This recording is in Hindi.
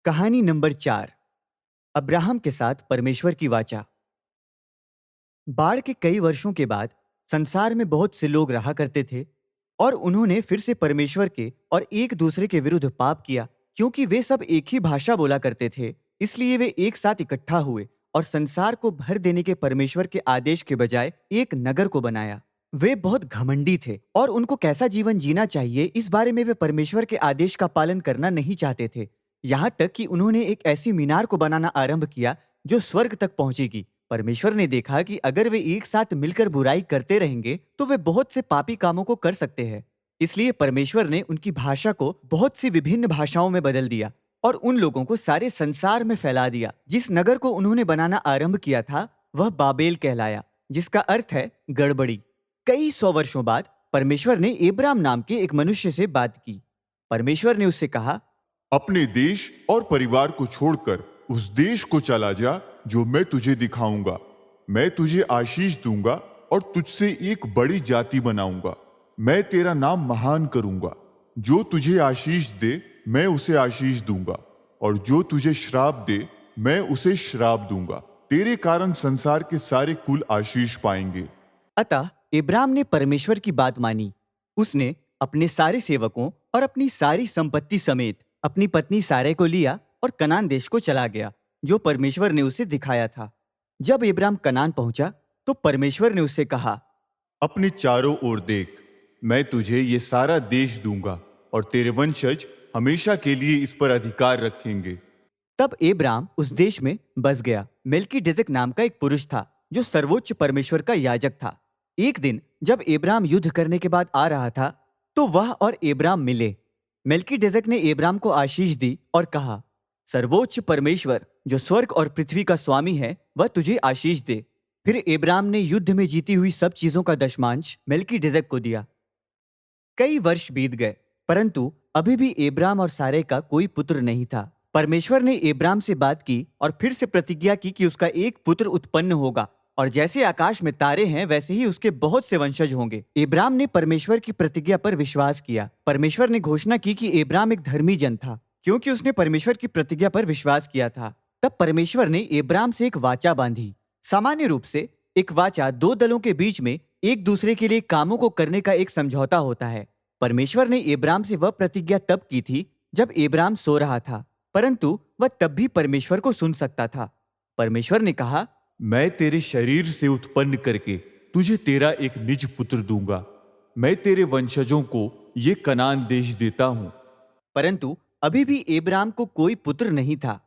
कहानी नंबर 4। अब्राहम के साथ परमेश्वर की वाचा। बाढ़ के कई वर्षों के बाद संसार में बहुत से लोग रहा करते थे और उन्होंने फिर से परमेश्वर के और एक दूसरे के विरुद्ध पाप किया। क्योंकि वे सब एक ही भाषा बोला करते थे, इसलिए वे एक साथ इकट्ठा हुए और संसार को भर देने के परमेश्वर के आदेश के बजाय एक नगर को बनाया। वे बहुत घमंडी थे और उनको कैसा जीवन जीना चाहिए इस बारे में वे परमेश्वर के आदेश का पालन करना नहीं चाहते थे। यहाँ तक कि उन्होंने एक ऐसी मीनार को बनाना आरंभ किया जो स्वर्ग तक पहुंचेगी। परमेश्वर ने देखा कि अगर वे एक साथ मिलकर बुराई करते रहेंगे तो वे बहुत से पापी कामों को कर सकते हैं। इसलिए परमेश्वर ने उनकी भाषा को बहुत सी विभिन्न भाषाओं में बदल दिया और उन लोगों को सारे संसार में फैला दिया। जिस नगर को उन्होंने बनाना आरंभ किया था वह बाबेल कहलाया, जिसका अर्थ है गड़बड़ी। कई सौ वर्षों बाद परमेश्वर ने एब्राम नाम के एक मनुष्य से बात की। परमेश्वर ने उससे कहा, अपने देश और परिवार को छोड़कर उस देश को चला जा जो मैं तुझे दिखाऊंगा। मैं तुझे आशीष दूंगा और तुझसे एक बड़ी जाति बनाऊंगा। मैं तेरा नाम महान करूंगा। जो तुझे आशीष दे मैं उसे आशीष दूंगा और जो तुझे श्राप दे मैं उसे श्राप दूंगा। तेरे कारण संसार के सारे कुल आशीष पाएंगे। अतः इब्राम ने परमेश्वर की बात मानी। उसने अपने सारे सेवकों और अपनी सारी संपत्ति समेत अपनी पत्नी सारे को लिया और कनान देश को चला गया जो परमेश्वर ने उसे दिखाया था। जब इब्राम कनान पहुंचा तो परमेश्वर ने उससे कहा, अपने चारों ओर देख, मैं तुझे ये सारा देश दूंगा और तेरे वंशज हमेशा के लिए इस पर अधिकार रखेंगे। तब एब्राम उस देश में बस गया। मेल्कीजेदेक नाम का एक पुरुष था जो सर्वोच्च परमेश्वर का याजक था। एक दिन जब एब्राम युद्ध करने के बाद आ रहा था तो वह और एब्राम मिले। मेल्कीजेदेक ने एब्राम को आशीष दी और कहा, सर्वोच्च परमेश्वर जो स्वर्ग और पृथ्वी का स्वामी है वह तुझे आशीष दे। फिर एब्राम ने युद्ध में जीती हुई सब चीजों का दशमांश मेल्कीजेदेक को दिया। कई वर्ष बीत गए परंतु अभी भी एब्राम और सारे का कोई पुत्र नहीं था। परमेश्वर ने एब्राम से बात की और फिर से प्रतिज्ञा की कि उसका एक पुत्र उत्पन्न होगा और जैसे आकाश में तारे हैं वैसे ही उसके बहुत से वंशज होंगे। एब्राम ने परमेश्वर की प्रतिज्ञा पर विश्वास किया। परमेश्वर ने घोषणा की कि एब्राम एक धर्मी जन था क्योंकि उसने परमेश्वर की प्रतिज्ञा पर विश्वास किया था। तब परमेश्वर ने एब्राम से एक वाचा बांधी। सामान्य रूप से एक वाचा दो दलों के बीच में एक दूसरे के लिए कामों को करने का एक समझौता होता है। परमेश्वर ने एब्राम से वह प्रतिज्ञा तब की थी जब एब्राम सो रहा था, परंतु वह तब भी परमेश्वर को सुन सकता था। परमेश्वर ने कहा, मैं तेरे शरीर से उत्पन्न करके तुझे तेरा एक निज पुत्र दूंगा। मैं तेरे वंशजों को ये कनान देश देता हूं। परंतु अभी भी एब्राम को कोई पुत्र नहीं था।